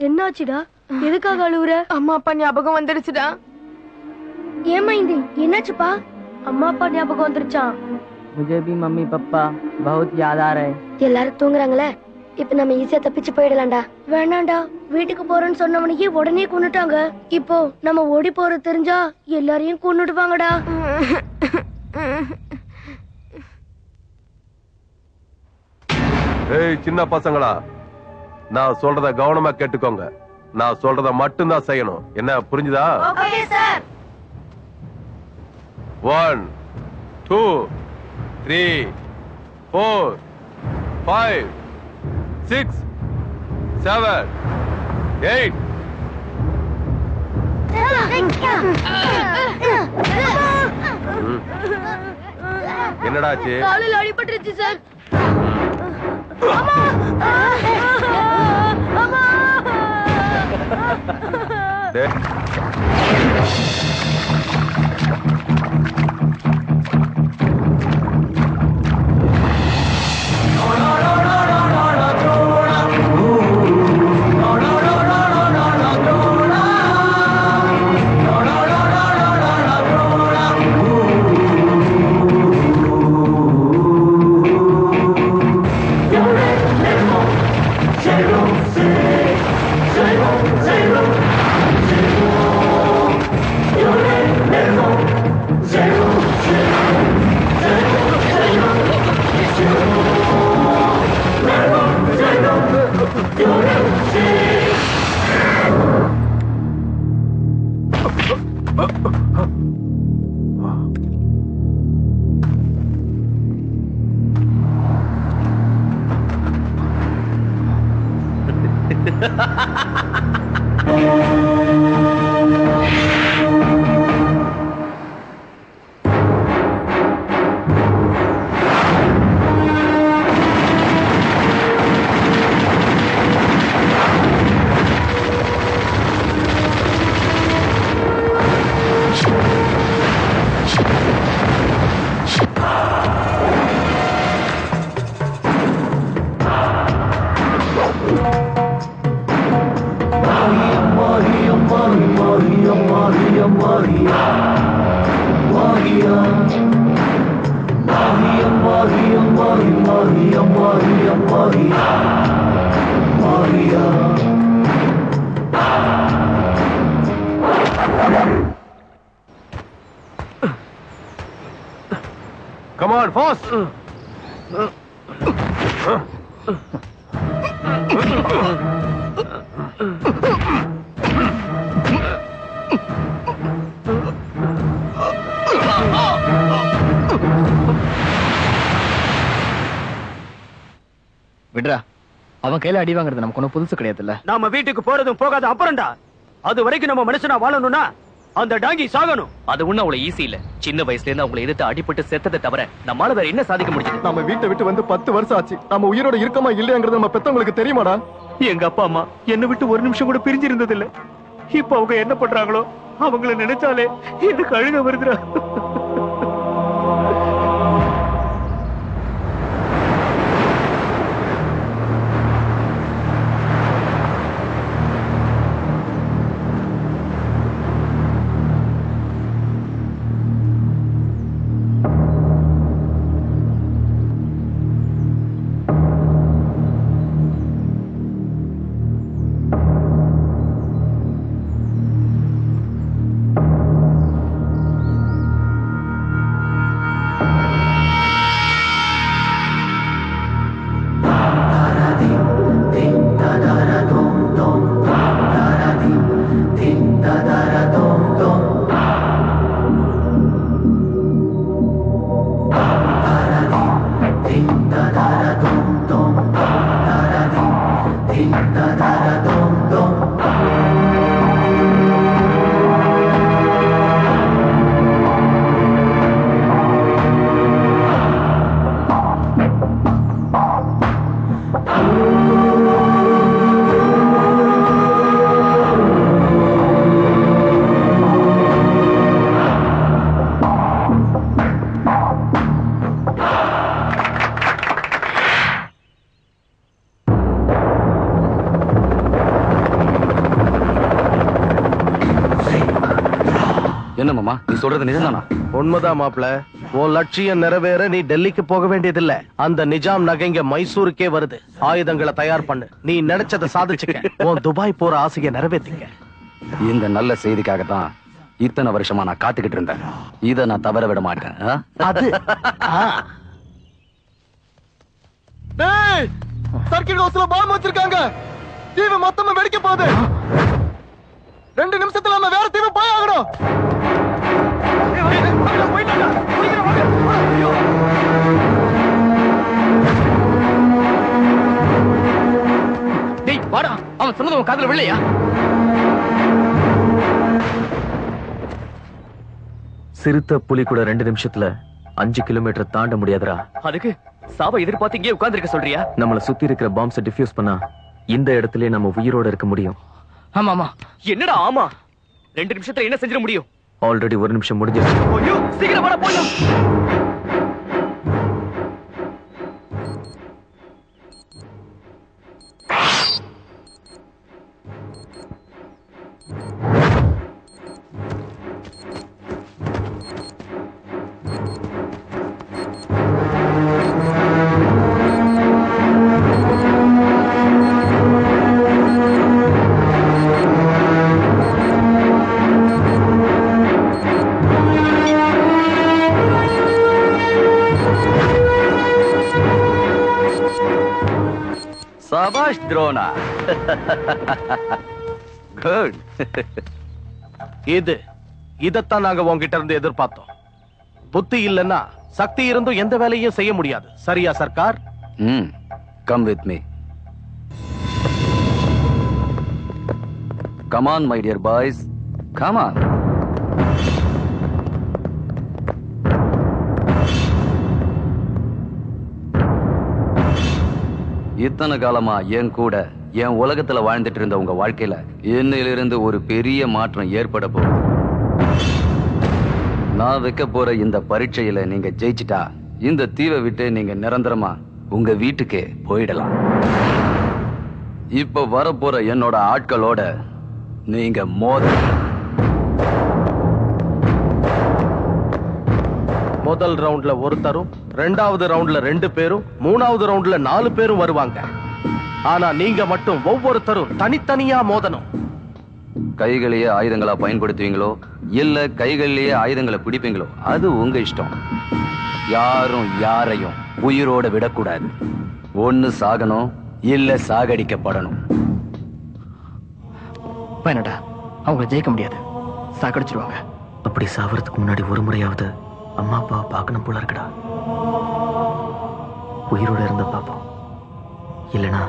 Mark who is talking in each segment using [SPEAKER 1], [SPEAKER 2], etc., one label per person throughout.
[SPEAKER 1] என்னாச்சுடா? எதுக்காக அழுவுற?
[SPEAKER 2] அம்மா அப்பா ஞாபகம் வந்துடுச்சுடா.
[SPEAKER 1] ஏமா இந்த என்னாச்சுப்பா? அம்மா அப்பா ஞாபகம் வந்துருச்சான்.
[SPEAKER 3] मुझे भी मम्मी पापा बहुत याद आ रहे.
[SPEAKER 1] எல்லாரும் தூங்குறாங்களே, இப்ப நம்ம ஈஸியா தப்பிச்சு போயிடலாம்டா. வேணாம்டா, வீட்டுக்கு போறேன்னு சொன்னவனையே உடனே கொன்னுட்டாங்க. இப்போ நம்ம ஓடி போறது தெரிஞ்சா எல்லாரையும் கொன்னுடுவாங்கடா.
[SPEAKER 4] ஏய் சின்ன பசங்களா, நான் சொல்றத கவனமா கேட்டுக்கோங்க. நான் சொல்றத மட்டும்தான் செய்யணும். என்ன புரிஞ்சுதா?
[SPEAKER 1] Okay sir.
[SPEAKER 4] 1 2 3 4 5 6 7 8. என்னடாச்சு?
[SPEAKER 1] காலில் அடிபட்டுருச்சு சார்.
[SPEAKER 4] Come on, fast!
[SPEAKER 5] விட்ரா, அவன் கையில அடி வாங்குறது நமக்கு ஒன்னும் புதுசு கிடையாதுல்ல.
[SPEAKER 6] நாம வீட்டுக்கு போறதும் போகாத அப்புறம்டா. அது வரைக்கும் நம்ம மனுஷனா வாழணும்னா அந்த டாங்கி சாகணும்.
[SPEAKER 7] அது ஒண்ணு அவ்வளவு ஈஸி இல்ல. சின்ன வயசுல இருந்து அவங்களை எதிர்த்து அடிபட்டு செத்ததை தவிர நம்மால வேற என்ன சாதிக்க முடிஞ்சது?
[SPEAKER 8] நம்ம வீட்டை விட்டு வந்து 10 வருஷம் ஆச்சு. நம்ம உயிரோட இருக்கமா இல்லையாங்கிறது நம்ம பெத்தவங்களுக்கு தெரியுமாடா?
[SPEAKER 6] எங்க அப்பா அம்மா என்ன விட்டு ஒரு நிமிஷம் கூட பிரிஞ்சு இருந்தது இல்ல. இப்ப அவங்க என்ன பண்றாங்களோ அவங்கள நினைச்சாலே எனக்கு அழுக வருதுடா.
[SPEAKER 5] என்ன மாமா நீ சொல்றது நிஜம்தானா?
[SPEAKER 9] உண்மைதான் மாப்ள. உன் லட்சியம் நிறைவேற நீ டெல்லிக்கு போக வேண்டியதில்ல. அந்த நிஜாம் நகைங்க மைசூருக்கே வருது. ஆயுதங்களை தயார் பண்ணு. நீ நினைச்சதை சாதிச்சுக்க. உன் துபாய் போற ஆசையை நிறைவேற்றிக்க.
[SPEAKER 5] இந்த நல்ல செய்திக்காக தான் இத்தனை வருஷமா நான் காத்துக்கிட்டு இருந்தேன். இத நான் தவற விட மாட்டேன்.
[SPEAKER 9] அது
[SPEAKER 8] சர்க்கிட் ஹவுஸ்ல பாம்பு வச்சிருக்காங்க. தீவு மொத்தமா வெடிக்க போகுது. 2 நிமிஷத்துல நம்ம வேற தீவு போய் ஆகணும்.
[SPEAKER 5] டேய் வாடா, அவன் சொன்னது உன் காதுல விழலையா?
[SPEAKER 7] சிறுத்தை புலி கூட 2 நிமிஷத்துல 5 கிலோமீட்டர் தாண்ட முடியாதுடா.
[SPEAKER 6] அதுக்கு சாவ எதிர்பார்த்து இங்கே உட்கார்ந்திருக்க சொல்றியா?
[SPEAKER 7] நம்மள சுத்தி இருக்கிற பாம்ஸை டிஃப்யூஸ் பண்ணா இந்த இடத்துல நம்ம உயிரோட இருக்க முடியும்.
[SPEAKER 5] ஆமா ஆமா.
[SPEAKER 6] என்னடா ஆமா? 2 நிமிஷத்துல என்ன செஞ்சிட முடியும்?
[SPEAKER 7] ஆல்ரெடி 1 நிமிஷம் முடிஞ்சிருச்சு.
[SPEAKER 6] ஐயோ சீக்கிரம் வாடா போலாம்.
[SPEAKER 5] சபாஷ் துரோணா. குட்.
[SPEAKER 9] இதத்தான் நாங்க உங்ககிட்ட இருந்து எதிர்பார்த்தோம். புத்தி இல்லைன்னா சக்தி இருந்தும் எந்த வேலையும் செய்ய முடியாது. சரியா Sarkar?
[SPEAKER 5] Come with me. Come on my dear boys, come on. இத்தனை காலமா என் கூட என் உலகத்துல வாழ்ந்துட்டு இருந்த உங்க வாழ்க்கையில என்னிலிருந்து ஒரு பெரிய மாற்றம் ஏற்பட போகுது. நான் வைக்க போற இந்த பரீட்சையில நீங்க ஜெயிச்சிட்டா இந்த தீவை விட்டு நீங்க நிரந்தரமா உங்க வீட்டுக்கே போயிடலாம். இப்ப வரப்போற என்னோட ஆட்களோட நீங்க
[SPEAKER 9] முதல் ரவுண்ட்ல ஒருத்தரும், 2வது ரவுண்ட்ல 2 பேரும், 3வது ரவுண்ட்ல 4 பேரும் வருவாங்க. ஆனா நீங்க மட்டும் ஒவ்வொருத்தரும் தனித்தனியா மோதணும்.
[SPEAKER 5] கைகளையே ஆயுதங்களா பயன்படுத்துவீங்களோ இல்ல கைகளிலேயே ஆயுதங்களை பிடிப்பீங்களோ அது உங்க இஷ்டம். யாரும் யாரையும் உயிரோட விடக்கூடாது. ஒண்ணு சாகணும் இல்ல சாகடிக்கப்படணும்.
[SPEAKER 3] பயனடா அவங்க ஜெயிக்க முடியாது, சாக்கடிச்சிருவாங்க.
[SPEAKER 7] அப்படி சாவறதுக்கு முன்னாடி ஒரு முறையாவது அம்மா அப்பாவை பார்க்கணும் போல இருக்குடா. உயிரோட இருந்த பாப்போம், இல்லனா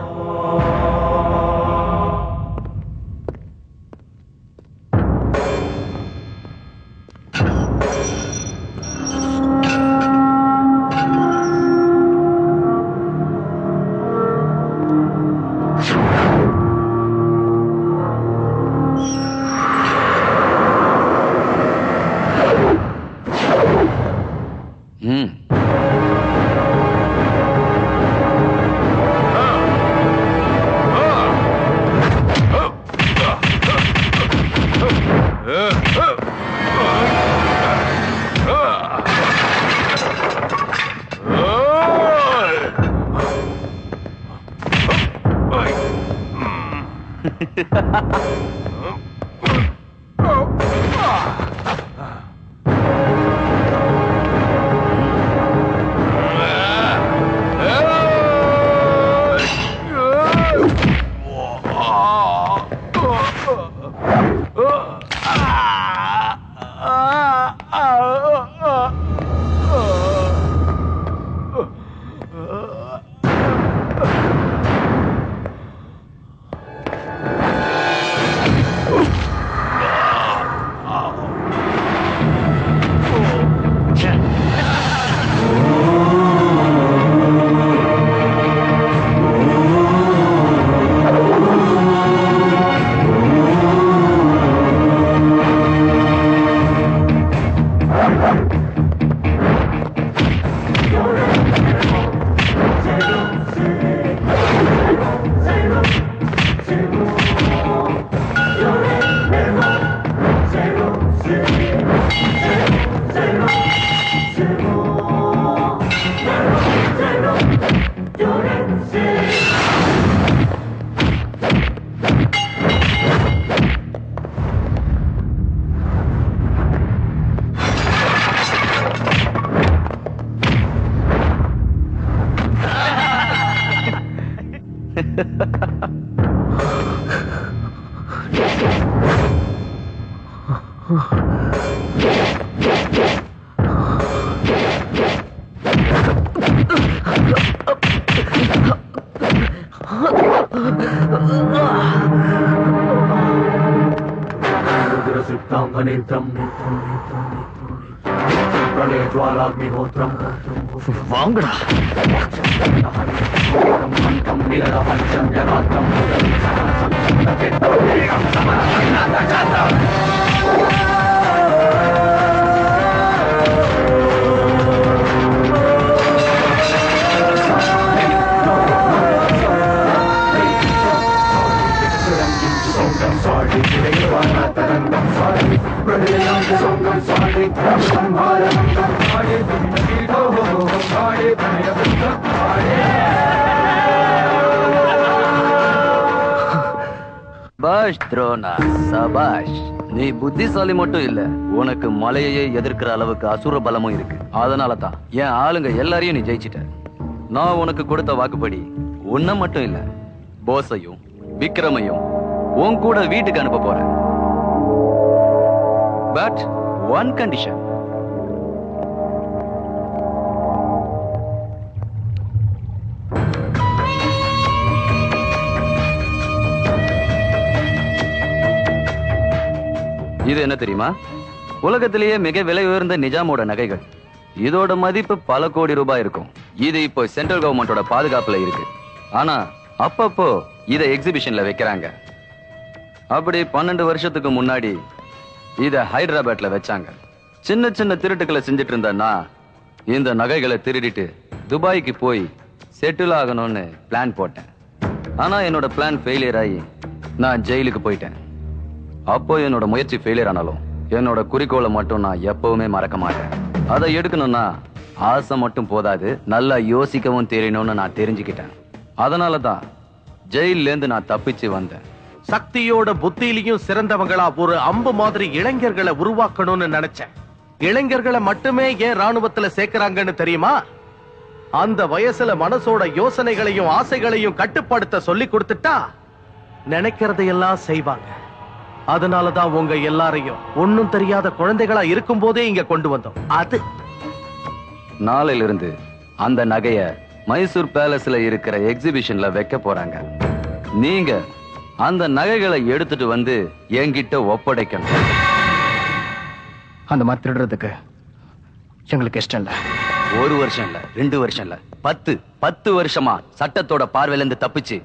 [SPEAKER 6] வாங்கடா.
[SPEAKER 5] பாஷ் துரோணா, சபாஷ். நீ புத்திசாலி மட்டும் இல்ல, உனக்கு மலையையே எதிர்க்கிற அளவுக்கு அசுர பலமும் இருக்கு. அதனாலதான் என் ஆளுங்க எல்லாரையும் நீ ஜெயிச்சிட்ட. நான் உனக்கு கொடுத்த வாக்குப்படி உன்ன மட்டும் இல்ல, போஸையும் விக்ரமையும் உன் கூட வீட்டுக்கு அனுப்ப போறேன். But one condition. இது என்ன தெரியுமா? உலகத்திலேயே மிக விலை உயர்ந்த நிஜாமோட நகைகள். இதோட மதிப்பு பல கோடி ரூபாய் இருக்கும். இது இப்போ சென்ட்ரல் கவர்மெண்டோட பாதுகாப்புல இருக்கு. ஆனா அப்பப்போ இத எக்ஸிபிஷன்ல வைக்கிறாங்க. அப்படி 12 வருஷத்துக்கு முன்னாடி இத ஹைதராபாத்ல வச்சாங்க. சின்ன சின்ன திருட்டுக்களை செஞ்சுட்டு இருந்தேன்னா இந்த நகைகளை திருடிட்டு துபாய்க்கு போய் செட்டில் ஆகணும்னு பிளான் போட்டேன். ஆனா என்னோட பிளான் ஃபெயிலியர் ஆகி நான் ஜெயிலுக்கு போயிட்டேன். அப்போ என்னோட முயற்சி ஃபெயிலியர் ஆனாலும் என்னோட குறிக்கோளை மட்டும் நான் எப்பவுமே மறக்க மாட்டேன். அதை எடுக்கணும்னா ஆசை மட்டும் போதாது, நல்லா யோசிக்கவும் தெரியணும்னு நான் தெரிஞ்சுக்கிட்டேன். அதனாலதான் ஜெயில இருந்து நான் தப்பிச்சு வந்தேன்.
[SPEAKER 9] சக்தியோட புத்தியிலையும் சிறந்தவங்களா ஒரு அம்பு மாதிரி இளைஞர்களை உருவாக்கணும்னு நினைச்சேன். இளைஞர்களை மட்டுமே ஏன் ராணுவத்துல சேர்க்கிறாங்கன்னு தெரியுமா? அந்த வயசுல மனசோட யோசனைகளையும் ஆசைகளையும் கட்டுப்படுத்த சொல்லி கொடுத்துட்டா நினைக்கிறதையெல்லாம் செய்வாங்க. அதனாலதான் உங்க எல்லாரையும் ஒன்னும் தெரியாத குழந்தைகளா இருக்கும் போதே இங்க கொண்டு வந்தோம். அது
[SPEAKER 5] நாளையில இருந்து அந்த நகைய மைசூர் பேலஸ்ல இருக்கிற எக்ஸிபிஷன்ல வைக்க போறாங்க. நீங்க அந்த நகைகளை எடுத்துட்டு வந்து என்கிட்ட ஒப்படைக்கணும்.
[SPEAKER 6] அந்த மாதிரி திருடுறதுக்கு எங்களுக்கு இஷ்டம் இல்ல.
[SPEAKER 5] 1 வருஷம் இல்ல, 2 வருஷம் இல்ல, 10 வருஷமா சட்டத்தோட பார்வையில இருந்து தப்பிச்சு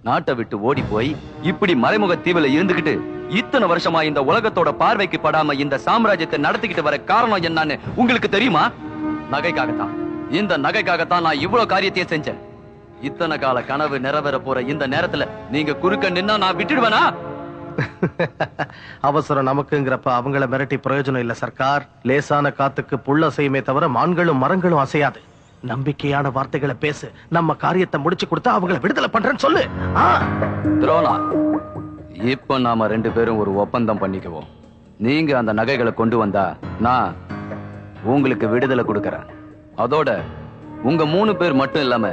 [SPEAKER 5] நாட்டை விட்டு ஓடி போய் இப்படி மறைமுக தீவுல இருந்துகிட்டு இத்தனை வருஷமா இந்த உலகத்தோட பார்வைக்கு படாம இந்த சாம்ராஜ்யத்தை நடத்திக்கிட்டு வர காரணம் என்னன்னு உங்களுக்கு தெரியுமா? நகைக்காகத்தான். இந்த நகைக்காகத்தான் நான் இவ்வளவு காரியத்தையும் செஞ்சேன். இத்தனை கால கனவு நிறைவேற போற இந்த நேரத்துல நீங்க குறுக்க நின்னா நான் விட்டுடுவேனா?
[SPEAKER 9] அவசரம் நமக்குங்கிறப்ப அவங்கள மிரட்டி பிரயோஜனம் இல்ல சர்க்கார். லேசான காத்துக்கு புல் அசையுமே தவிர மான்களும் மரங்களும் அசையாது. நம்பிக்கையான வார்த்தைகளை பேசு. நம்ம காரியத்தை முடிச்சு கொடுத்தா அவங்கள விடுதலை பண்றேன்னு சொல்லு.
[SPEAKER 5] துரோணா, இப்ப நாம 2 பேரும் ஒரு ஒப்பந்தம் பண்ணிக்குவோம். நீங்க அந்த நகைகளை கொண்டு வந்தா நான் உங்களுக்கு விடுதலை கொடுக்கறேன். அதோட உங்க 3 பேர் மட்டும் இல்லாம